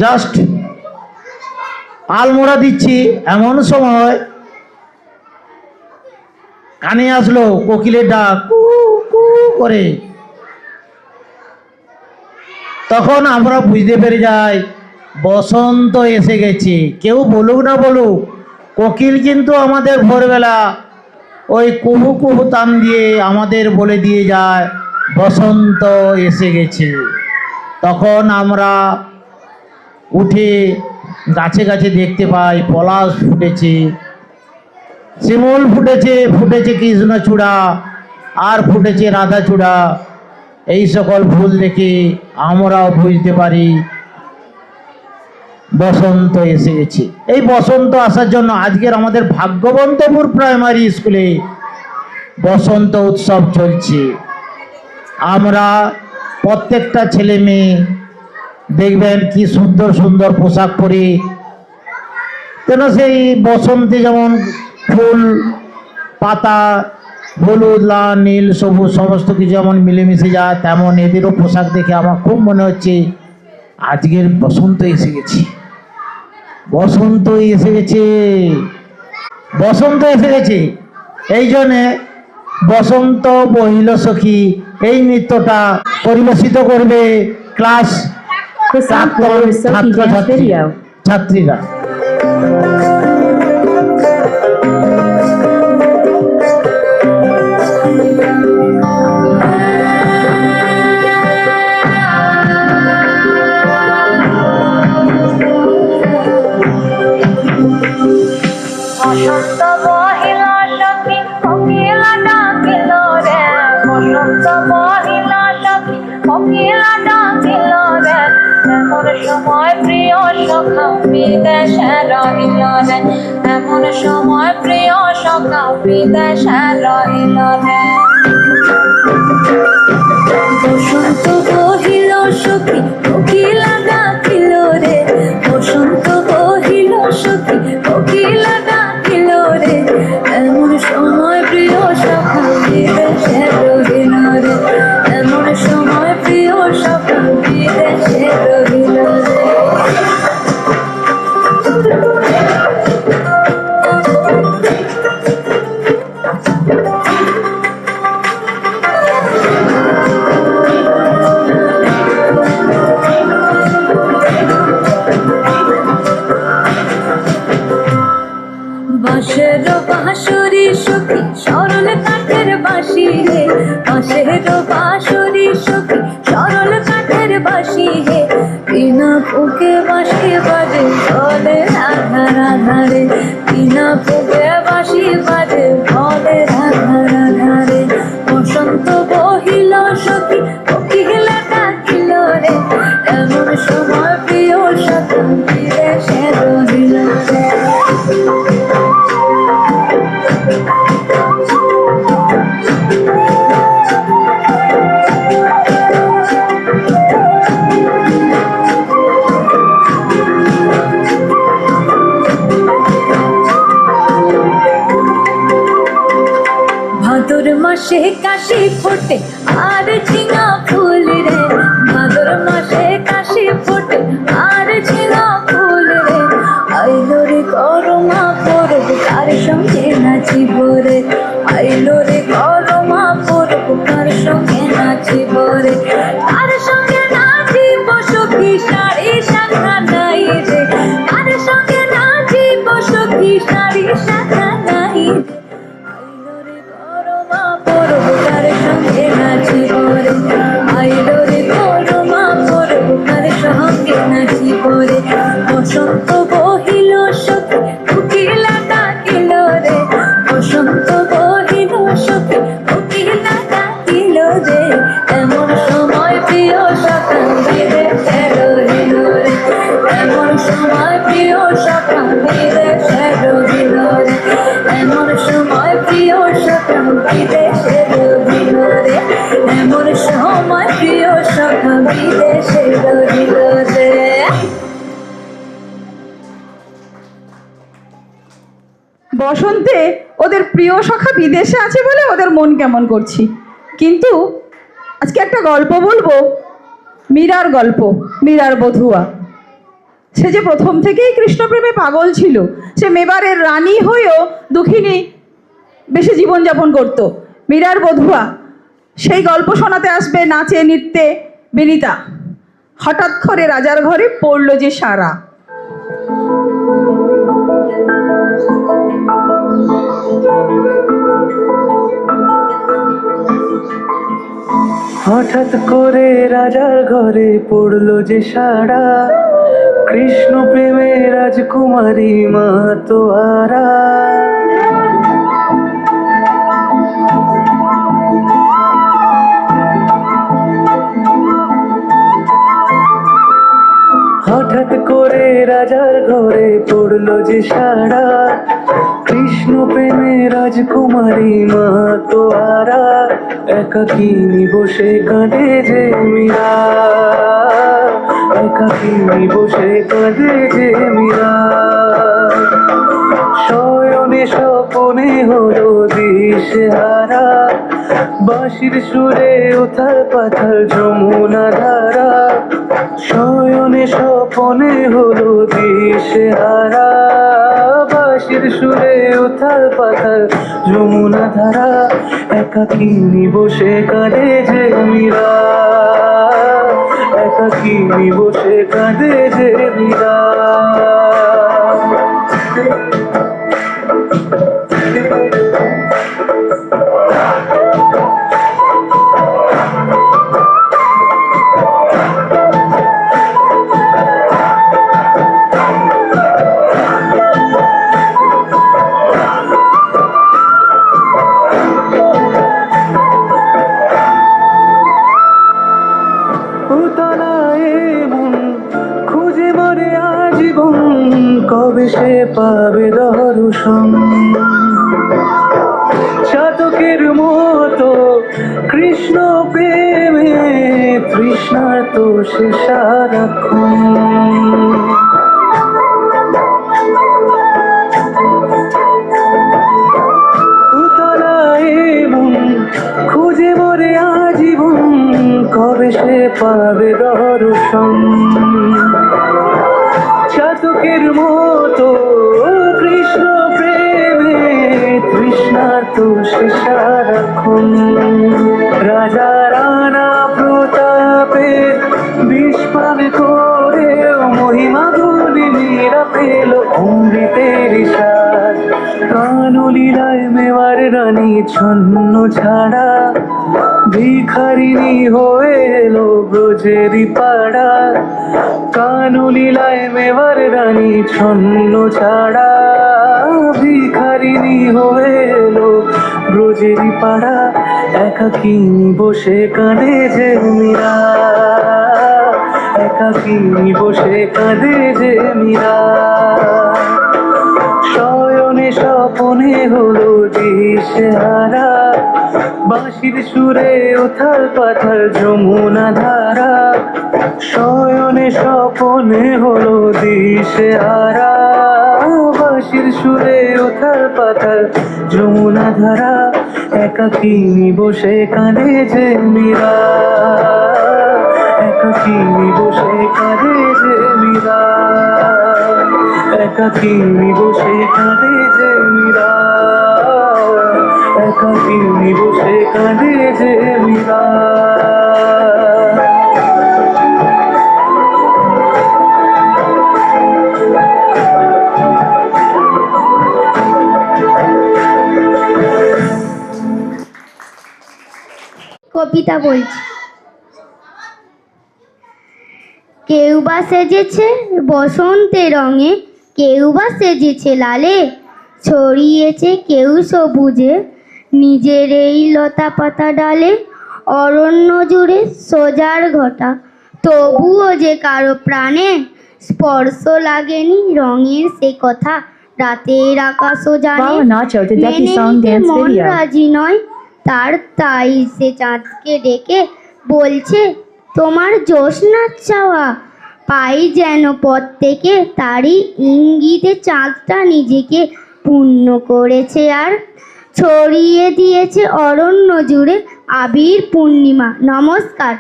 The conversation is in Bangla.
জাস্ট আলমোড়া দিচ্ছি, এমন সময় কানে আসলো কোকিলের ডাক কু কু করে। তখন আমরা বুঝতে পেরে যাই বসন্ত এসে গেছে। কেউ বলুক না বলুক, কোকিল কিন্তু আমাদের ভোরবেলা ওই কুহু কুহু তান দিয়ে আমাদের বলে দিয়ে যায় বসন্ত এসে গেছে। তখন আমরা উঠে গাছে গাছে দেখতে পাই পলাশ ফুটেছে, শিমুল ফুটেছে, ফুটেছে কৃষ্ণচূড়া, আর ফুটেছে রাধাচূড়া। এই সকল ফুল দেখে আমরাও বুঝতে পারি বসন্ত এসে গেছে। এই বসন্ত আসার জন্য আজকের আমাদের ভাগ্যবন্তপুর প্রাইমারি স্কুলে বসন্ত উৎসব চলছে। আমরা প্রত্যেকটা ছেলে মেয়ে দেখবেন কি সুন্দর সুন্দর পোশাক পরে, কেন সেই বসন্তে যেমন ফুল পাতা হলুদ লাল নীল সবুজ সমস্ত কিছু যেমন মিলেমিশে যায়, তেমন এদেরও পোশাক দেখে আমার খুব মনে হচ্ছে আজকের বসন্ত এসে গেছে, বসন্ত এসে গেছে, বসন্ত এসে গেছে। এই জন্যে বসন্ত বহিল সখী এই নৃত্যটা পরিবেশিত করবে ক্লাস ছাত্রীরা। বসন্ত বহিল সখী কোকিলা ডাকিল রে, বসন্ত বহিল সখী কোকিলা ডাকিল রে, এমন সময় প্রিয় সখা বিদেশে রহিল রে, এমন সময় প্রিয় সখা বিদেশে রহিল রে। বসন্ত বহিল সখী কোকিলা ডাকিল রে, বসন্ত বহিল সখী কোকিলা ডাকিল রে, এমন সময় প্রিয় সখা বিদেশে রহিল রে, এমন সময় প্রিয় সখা বিদেশে রহিল রে। বাঁশের বাঁশুরি সখী সরল কাঠের বাঁশি হে, বাঁশের বাঁশুরি সখী সরল কাঠের বাঁশি হে, বিনা ফুকে বাঁশি বাজে বলে রাধা রাধা রে, বিনা ফুকে বাঁশি বাজে বলে রাধা রাধা রে। বসন্ত বহিল সখী কোকিলা ডাকিল রে, এমন সময় প্রিয় সখা বিদেশে রহিল রে। ভাদর মাসে কাশি ফোটে আর ঝিঙা ফুল রে, ভাদর মাসে কাশি ফোটে আর ঝিঙা ফুল রে, আইলো রে করমা পরব কার সঙ্গে নাচিব রে, আইলো রে করমা পরব কার সঙ্গে নাচিব রে, কার সঙ্গে নাচিব সখী শাড়ি শাখা নাই রে, কার সঙ্গে নাচিব সখী শাড়ি শাখা নাই রে, আইলো রে করমা পরব কার সঙ্গে নাচিব রে, আইলো রে করমা পরব কার সঙ্গে নাচিব রে। বসন্ত বহিল সখী কোকিলা ডাকিল রে, বসন্ত বহিল সখী কোকিলা ডাকিল রে, এমন সময় প্রিয় সখা বিদেশে রহিল রে, এমন সময় প্রিয় সখা বিদেশে রহিল রে, এমন সময় প্রিয় সখা বিদেশে রহিল রে, এমন সময় প্রিয় সখা বিদেশে রহিল রে। বসন্তে ওদের প্রিয় সখা বিদেশে আছে বলে ওদের মন কেমন করছি। কিন্তু আজকে একটা গল্প বলবো, মীরার গল্প, মীরার বধুয়া। সে যে প্রথম থেকেই কৃষ্ণপ্রেমে পাগল ছিল। সে মেবারের রানী হয়েও দুঃখিনী বেশি জীবনযাপন করত। মীরার বধুয়া সেই গল্প শোনাতে আসবে নাচে নৃত্যে বিনিতা। হঠাৎ করে রাজার ঘরে পড়ল যে সারা। হঠাৎ করে রাজার ঘরে পড়লো যে সাড়া, কৃষ্ণ প্রেমে রাজকুমারী মা তোয়ারা। হঠাৎ করে রাজার ঘরে পড়লো যে সাড়া, কৃষ্ণ প্রেমে রাজকুমারী মা তোয়ারা। একাকিনী বসে কাঁদে যে মীরা, একাকিনী বসে কাঁদে যে মীরা। শয়নে স্বপনে হলো দিশেহারা, বাঁশির সুরে উথাল পাথাল যমুনা ধারা। শয়নে স্বপনে হলো দিশেহারা, বাঁশির সুরে উথাল পাথাল যমুনা ধারা। একাকিনী বসে কাঁদে যে মীরা, একাকিনী বসে কাঁদে যে মীরা। খুঁজে মরে আজীবন, কবে সে পাবে দর্শন। চাতকের মতো কৃষ্ণ প্রেমে তৃষ্ণার তো সে সারাক্ষণ। খুঁজে মরে আজীবন, কবে সে পাবে দর্শন। চাতকের মতো কৃষ্ণ প্রেমে তৃষ্ণার তো সে সারাক্ষণ। রাজা রানা প্রতাপের বিস্পান করে মহিমা গুলি মীরা পেল অমৃতের সার। কানলীলায় মেওয়ার রানী ছন্ন ছাড়া, ভিখারিণী হয়ে এলো ব্রজেরই পাড়া। কানলীলায় মেওয়ার রানী ছন্ন ছাড়া, ভিখারিণী হয়ে এলো ব্রজেরই পাড়া। একাকিনী বসে কাঁদে যে মীরা, একাকিনী বসে কাঁদে যে মীরা। শয়নে স্বপনে হলো দিশেহারা, বাঁশির সুরে উথাল পাথাল যমুনা ধারা। শয়নে স্বপনে হলো দিশেহারা, বাঁশির সুরে উথাল পাথাল যমুনা ধারা। একাকিনী বসে কাঁদে যে মীরা, একাকিনী বসে কাঁদে যে মীরা, একাকিনী বসে কাঁদে যে মীরা, একাকিনী বসে কাঁদে যে মীরা। কবিতা বলছি। কেউ বা সেজেছে বসন্তের রঙে, কেউ বা সেজেছে লালে, ছড়িয়েছে কেউ সবুজে নিজের এই লতা পাতা ডালে। অরণ্য জুড়ে সোজার ঘটা, তবুও যে কারো প্রাণে স্পর্শ লাগেনি রঙের সে কথা রাতের আকাশও জানে। Wow, Nacho, the Ducky মেনে song নিতে dance মন video. রাজি নয় তার, তাই সে চাঁদকে ডেকে বলছে তোমার জ্যোৎস্নার চাওয়া। পাই যেন পথ থেকে তারই ইঙ্গিতে চাঁদটা নিজেকে পূর্ণ করেছে আর ছড়িয়ে দিয়েছে অরণ্য জুড়ে আবির পূর্ণিমা। নমস্কার।